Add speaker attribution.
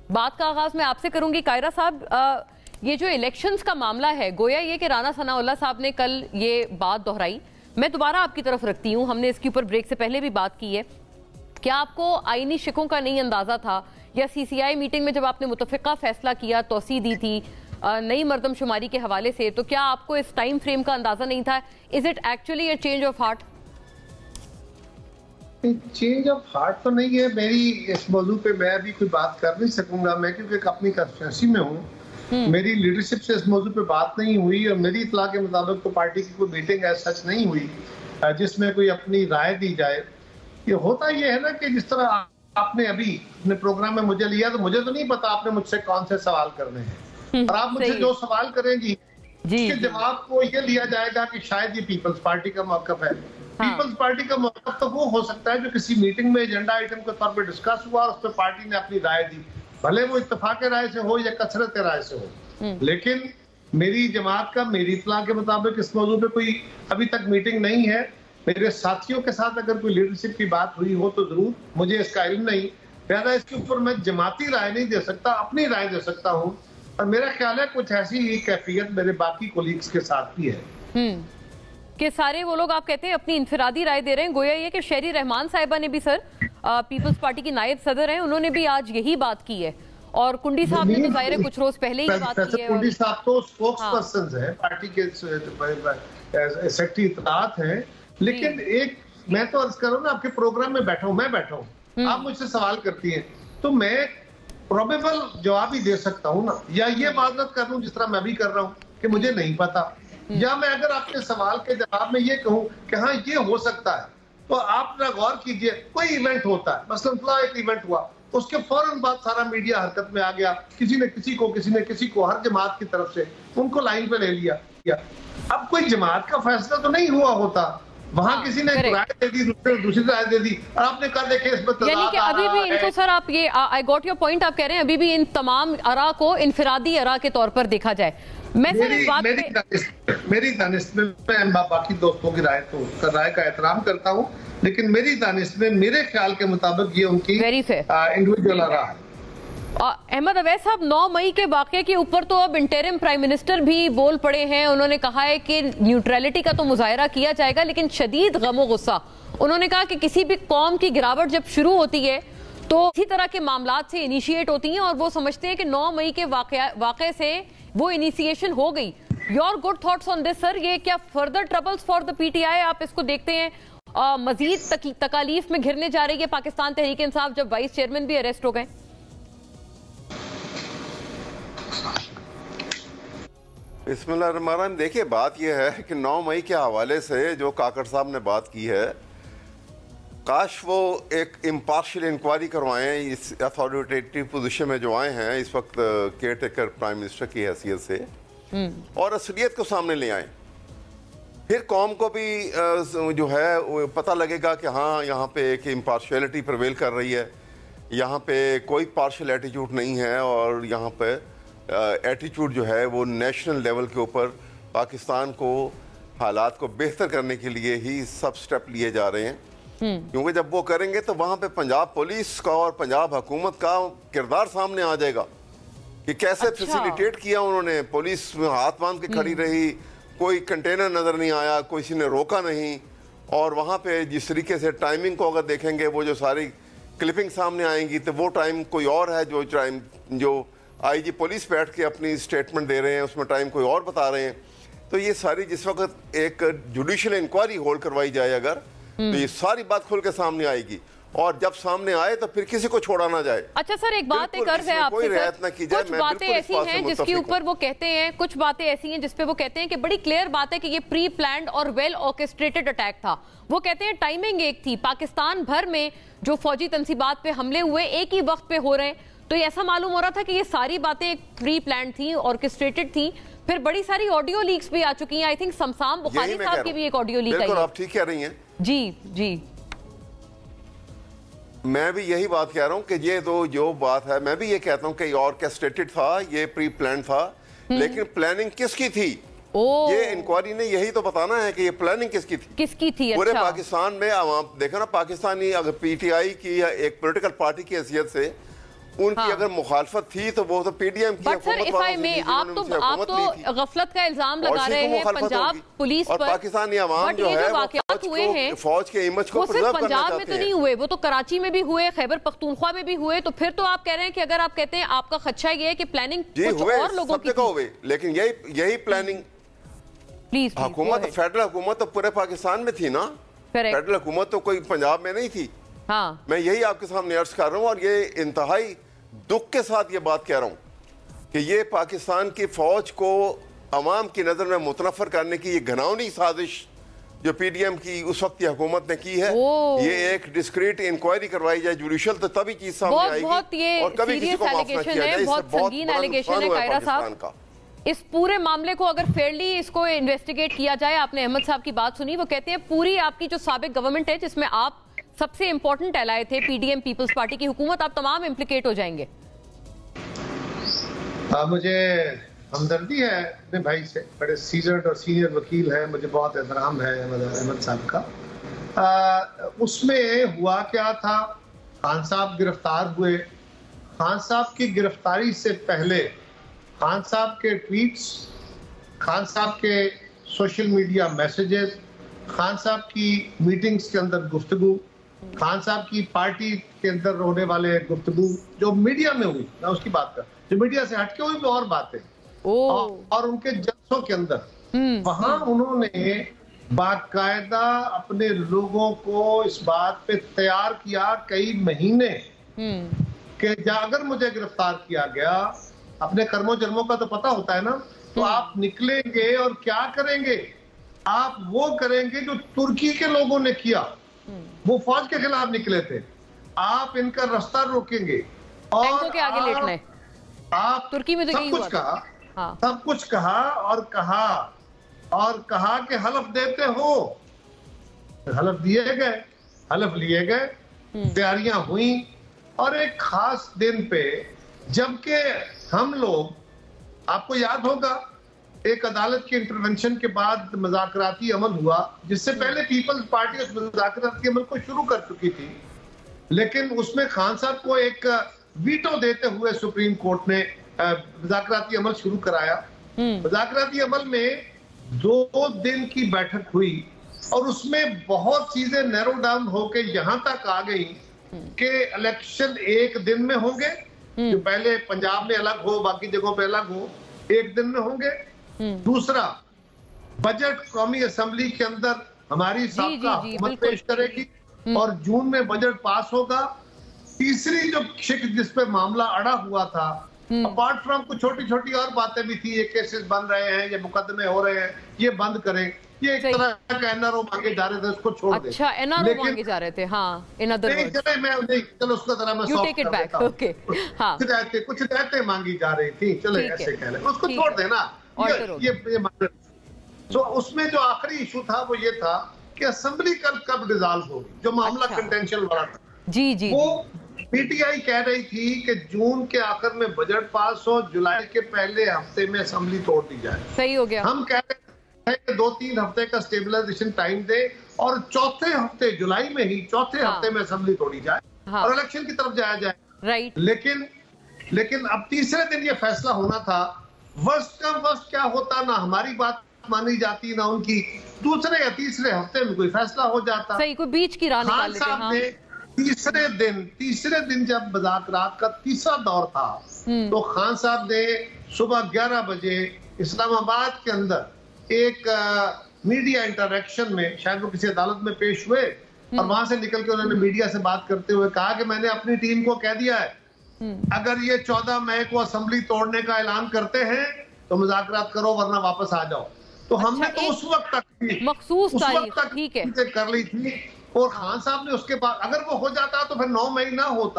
Speaker 1: बात का आगाज मैं आपसे करूंगी। कायरा साहब, ये जो इलेक्शंस का मामला है, गोया ये कि राना सनाउल्लाह साहब ने कल ये बात दोहराई, मैं दोबारा आपकी तरफ रखती हूँ, हमने इसके ऊपर ब्रेक से पहले भी बात की है। क्या आपको आईनी शिकों का नहीं अंदाजा था, या सीसीआई मीटिंग में जब आपने मुतफ़िका फैसला किया, तोसी दी थी नई मरदमशुमारी के हवाले से, तो क्या आपको इस टाइम फ्रेम का अंदाजा नहीं था? Is it actually a change of heart?
Speaker 2: Change of heart तो नहीं है। मेरी इस मौजू पे मैं अभी कोई बात कर नहीं सकूंगा, मैं क्योंकि अपनी कंस्टिट्यूंसी में हूँ। मेरी लीडरशिप से इस मौजू पे बात नहीं हुई, और मेरी इतला के मुताबिक तो पार्टी की कोई मीटिंग ऐसा सच नहीं हुई जिसमें कोई अपनी राय दी जाए। ये होता ये है ना कि जिस तरह आपने अभी अपने प्रोग्राम में मुझे लिया, तो मुझे तो नहीं पता आपने मुझसे कौन से सवाल करने हैं, और आप मुझसे जो सवाल करेंगी उसके जवाब को ये लिया जाएगा कि शायद ये पीपल्स पार्टी का मौक़िफ़ है। पीपल्स पार्टी का मौक़िफ़ तो वो हो सकता है जो किसी मीटिंग में एजेंडा आइटम के तौर पर डिस्कस हुआ और उस पर पार्टी ने अपनी राय दी, भले वो इत्तेफाक राय से हो या कसरत राय से हो। लेकिन मेरी जमात का, मेरी इत्तला के मुताबिक इस मौजू पे कोई अभी तक मीटिंग नहीं है। मेरे साथियों के साथ अगर कोई लीडरशिप की बात हुई हो तो जरूर, मुझे इसका इल्म नहीं, लिहाजा इसके ऊपर मैं जमाती राय नहीं दे सकता, अपनी राय दे सकता हूँ। और मेरा ख्याल है कुछ ऐसी ही कैफियत मेरे बाकी कोलीग्स के साथ भी है
Speaker 1: कि सारे वो लोग, आप कहते हैं, अपनी इनफरादी राय दे रहे हैं। गोया ये कि शेरी रहमान साहिबा ने भी, सर पीपल्स पार्टी की नायब सदर हैं, उन्होंने भी आज यही बात की है, और कुंडी साहब ने तो जाहिर है कुछ रोज पहले ही बात की है।
Speaker 2: कुंडी साहब तो स्पोक्स पर्सन है, पार्टी के सेक्रेटरी इत्तलात हैं। लेकिन एक मैं तो अर्ज कर रहा हूँ ना, आपके प्रोग्राम में बैठा हूँ, मैं बैठा हूँ, आप मुझसे सवाल करती हैं, तो मैं प्रोबेबल जवाब ही दे सकता हूँ ना, या ये माजरत कर लूँ जिस तरह मैं भी कर रहा हूँ कि मुझे नहीं पता, या मैं अगर आपके सवाल के जवाब में ये कहूँ कि हाँ ये हो सकता है, तो आप ना गौर कीजिए, कोई इवेंट होता है, मसलन एक इवेंट हुआ, उसके फौरन बाद सारा मीडिया हरकत में आ गया, किसी ने किसी को हर जमात की तरफ से उनको लाइन पे ले लिया। अब कोई जमात का फैसला तो नहीं हुआ होता, वहां किसी ने राय दे दी, दूसरी राय दे दी, और आपने कहा देखे इसमें,
Speaker 1: यानी कि अभी भी इनको, सर आप ये, आई गॉट योर पॉइंट, आप कह रहे हैं अभी भी इन तमाम आरा को इनफरादी आरा के तौर पर देखा जाए। मैं सर इस बात
Speaker 2: मेरी दानिश में मैं बाकी दोस्तों की राय का एहतराम करता हूँ, लेकिन मेरी दानिश में मेरे ख्याल के मुताबिक ये उनकी इंडिविजुअल आरा है।
Speaker 1: अहमद अवैस साहब, 9 मई के वाक़े के ऊपर तो अब इंटरिम प्राइम मिनिस्टर भी बोल पड़े हैं। उन्होंने कहा है कि न्यूट्रलिटी का तो मुजाहरा किया जाएगा, लेकिन शदीद गम गुस्सा। उन्होंने कहा कि किसी भी कौम की गिरावट जब शुरू होती है तो इसी तरह के मामलात से इनिशिएट होती हैं, और वो समझते हैं कि 9 मई के वाक़े से वो इनिशिएशन हो गई। Your good thoughts on this sir, ये क्या further troubles for the PTI आप इसको देखते हैं? मजीद तकालीफ में घिरने जा रही है पाकिस्तान तहरीक इंसाफ जब वाइस चेयरमैन भी अरेस्ट हो गए?
Speaker 3: बिस्मिल्लाहिर्रहमानिर्रहीम। देखिए, बात यह है कि 9 मई के हवाले से जो काकड़ साहब ने बात की है, काश वो एक इम्पार्शियल इंक्वायरी करवाएं इस अथॉरिटेटिव पोजीशन में जो आए हैं इस वक्त केयर टेकर प्राइम मिनिस्टर की हैसियत से, और असलियत को सामने ले आएं। फिर कौम को भी जो है वो पता लगेगा कि हाँ, यहाँ पे एक इम्पार्शियलिटी प्रिवेल कर रही है, यहाँ पे कोई पार्शियल एटीट्यूड नहीं है, और यहाँ पे एटीट्यूड जो है वो नेशनल लेवल के ऊपर पाकिस्तान को हालात को बेहतर करने के लिए ही सब स्टेप लिए जा रहे हैं। क्योंकि जब वो करेंगे तो वहाँ पे पंजाब पुलिस का और पंजाब हुकूमत का किरदार सामने आ जाएगा कि कैसे फैसिलिटेट किया उन्होंने। पुलिस में हाथ बांध के खड़ी रही, कोई कंटेनर नज़र नहीं आया, किसी ने रोका नहीं, और वहाँ पे जिस तरीके से टाइमिंग को अगर देखेंगे, वो जो सारी क्लिपिंग सामने आएंगी तो वो टाइम कोई और है, जो आईजी पुलिस बैठ के अपनी स्टेटमेंट दे रहे हैं उसमें टाइम कोई और बता रहे हैं। तो ये सारी जिस वक्त एक जुडिशियल इंक्वायरी होल्ड करवाई जाए अगर, तो ये सारी बात खुल के सामने आएगी, और जब सामने आए तो फिर किसी को छोड़ा ना जाए।
Speaker 1: अच्छा सर, एक बात एक अर्ज है आपसे सर, कुछ बातें ऐसी हैं जिसके ऊपर वो कहते हैं, कुछ बातें ऐसी हैं जिसपे वो कहते हैं कि बड़ी क्लियर बात है कि ये प्री प्लान्ड और वेल ऑर्केस्ट्रेटेड अटैक था। वो कहते हैं टाइमिंग एक थी, पाकिस्तान भर में जो फौजी तंसीबात पे हमले हुए एक ही वक्त पे हो रहे हैं, तो ऐसा मालूम हो रहा था कि ये सारी बातें एक प्री प्लान्ड थी, ऑर्केस्ट्रेटेड थी। फिर बड़ी सारी ऑडियो लीक्स भी आ चुकी हैं। आई थिंक शमशाम बुखारी साहब की भी एक ऑडियो लीक आई है।
Speaker 3: आप ठीक कह रही हैं।
Speaker 1: जी,
Speaker 3: मैं भी यही बात कह रहा हूँ कि ये तो जो बात है, मैं भी ये कहता हूँ कि ऑर्केस्ट्रेटेड था, ये प्री प्लान था, लेकिन प्लानिंग किसकी थी? ये इंक्वायरी ने यही तो बताना है कि ये प्लानिंग किसकी थी। पूरे पाकिस्तान में आप देखो ना, पाकिस्तानी अगर पीटीआई की एक पॉलिटिकल पार्टी की हैसियत से उनकी
Speaker 1: हाँ।
Speaker 3: अगर मुखालफत थी तो वो तो पीडीएम की
Speaker 1: बट सर इफ आई में आप तो गफलत का इल्जाम लगा रहे हैं पंजाब पुलिस पर,
Speaker 3: पाकिस्तानी अवाम जो है
Speaker 1: वाकयात हुए हैं
Speaker 3: फौज के इमेज को
Speaker 1: वो सिर्फ पंजाब में तो नहीं हुए, वो तो कराची में भी हुए, खैबर पख्तूनख्वा में भी हुए। तो फिर तो आप कह रहे हैं कि अगर आप कहते हैं आपका खदशा ये है कि प्लानिंग कुछ और लोगों की
Speaker 3: हुए, लेकिन यही प्लानिंग
Speaker 1: प्लीज
Speaker 3: हुकूमत फेडरल हुकूमत तो पूरे पाकिस्तान में थी ना, फेडरल हुकूमत तो कोई पंजाब में नहीं थी।
Speaker 1: हाँ।
Speaker 3: मैं यही आपके सामने अर्ज कर रहा हूँ और ये इंतहाई दुख के साथ ये बात कह रहा हूँ कि ये पाकिस्तान की फौज को अवाम की नजर में मुतनफर करने की ये घिनौनी साजिश जो पीडीएम की उस वक्त की हुकूमत ने की है, ये एक डिस्क्रीट इंक्वायरी करवाई जाए जुडिशियल तो तभी चीज सामने आएगी और कभी किसी को माफ न किया जाए।
Speaker 1: बहुत संगीन एलिगेशन है कायरा साहब। इस पूरे मामले को अगर फेयरली इसको इन्वेस्टिगेट किया जाए, आपने अहमद साहब की बात सुनी, वो कहते हैं पूरी आपकी जो साबिक गवर्नमेंट है जिसमें आप सबसे इंपॉर्टेंट एलाय थे पीडीएम पीपल्स पार्टी की हुकूमत, आप तमाम इम्प्लीकेट हो जाएंगे।
Speaker 2: मुझे हमदर्दी है अपने भाई से, बड़े सीजर्ड और सीनियर वकील है, मुझे बहुत एहतराम है अहमद साहब का। उसमें हुआ क्या था, खान साहब गिरफ्तार हुए। खान साहब की गिरफ्तारी से पहले खान साहब के ट्वीट्स, खान साहब के सोशल मीडिया मैसेजेस, खान साहब की मीटिंग्स के अंदर गुफ्तगू, खान साहब की पार्टी के अंदर होने वाले गुफ्तगू जो मीडिया में हुई, मैं उसकी बात कर, जो मीडिया से हटके हुई भी और बातें, और उनके जलसों के अंदर वहां उन्होंने बाकायदा अपने लोगों को इस बात पे तैयार किया कई महीने कि अगर मुझे गिरफ्तार किया गया, अपने कर्मों जन्मों का तो पता होता है ना, तो आप निकलेंगे और क्या करेंगे, आप वो करेंगे जो तुर्की के लोगों ने किया, वो फौज के खिलाफ निकले थे, आप इनका रास्ता रोकेंगे और
Speaker 1: के आगे लेटना है।
Speaker 2: आप
Speaker 1: तुर्की में तो
Speaker 2: सब कुछ कहा,
Speaker 1: हाँ।
Speaker 2: सब कुछ कहा और कहा कि हलफ देते हो, हलफ दिए गए, हलफ लिए गए, तैयारियां हुई और एक खास दिन पे जबकि हम लोग, आपको याद होगा एक अदालत की इंटरवेंशन के बाद मुज़ाकराती अमल हुआ, जिससे पहले पीपल्स पार्टी उस मुज़ाकराती अमल को शुरू कर चुकी थी, लेकिन उसमें खान साहब को एक वीटो देते हुए सुप्रीम कोर्ट ने मुज़ाकराती अमल शुरू कराया। मुज़ाकराती अमल में 2 दिन की बैठक हुई और उसमें बहुत चीजें नैरो डाउन होके यहाँ तक आ गई कि इलेक्शन एक दिन में होंगे, जो पहले पंजाब में अलग हो बाकी जगहों पे अलग हो, एक दिन में होंगे। दूसरा, बजट कौमी असेंबली के अंदर हमारी सबका हुकूमत पेश करेगी और जून में बजट पास होगा। तीसरी जो शिक जिस पे मामला अड़ा हुआ था, अपार्ट फ्रॉम कुछ छोटी छोटी और बातें भी थी, ये केसेस बन रहे हैं, ये मुकदमे हो रहे हैं, ये बंद करें, ये एक तरह का एनआरओ मांगे जा रहे थे, उसको छोड़ दे।
Speaker 1: अच्छा, एनआरओ मांगे जा रहे थे, हाँ, इन अदर वर्ड्स।
Speaker 2: चलो उसको जरा मैं सॉफ्ट कर देता हूं।
Speaker 1: ओके, हाँ,
Speaker 2: कुछ रहते मांगी जा रही थी, चलो ऐसे कह लें, उसको छोड़ देना। ये तो उसमें जो आखिरी इशू था वो ये था कि असेंबली कब डिसॉल्व होगी, जो मामला कंटेंशियल वाला था। जी, वो पीटीआई कह रही थी कि जून के आखिर में बजट पास हो, जुलाई के पहले हफ्ते में असेंबली तोड़ दी जाए।
Speaker 1: सही हो गया।
Speaker 2: हम कह रहे हैं कि 2-3 हफ्ते का स्टेबलाइजेशन टाइम दे और चौथे हफ्ते, जुलाई में ही चौथे हफ्ते में असेंबली तोड़ी जाए और इलेक्शन की तरफ जाया जाए।
Speaker 1: राइट।
Speaker 2: लेकिन अब तीसरे दिन ये फैसला होना था। वर्स्ट का वर्स्ट क्या होता, ना हमारी बात मानी जाती ना उनकी, दूसरे या तीसरे हफ्ते में कोई फैसला हो जाता।
Speaker 1: सही, कोई बीच की राह निकाल लेते हैं। हाँ।
Speaker 2: तीसरे दिन जब मुज़ाकरात का तीसरा दौर था, तो खान साहब ने सुबह 11 बजे इस्लामाबाद के अंदर एक मीडिया इंटरेक्शन में, शायद वो किसी अदालत में पेश हुए, और वहां से निकल के उन्होंने मीडिया से बात करते हुए कहा कि मैंने अपनी टीम को कह दिया है, अगर ये 14 मई को असेंबली तोड़ने का ऐलान करते हैं तो मुज़ाकरात करो, वरना वापस आ जाओ। तो हमने तो उस वक्त तक
Speaker 1: मखसूस तारीख ठीक है
Speaker 2: कर ली थी, और खान साहब ने उसके बाद, अगर वो हो जाता तो फिर 9 मई ना होता।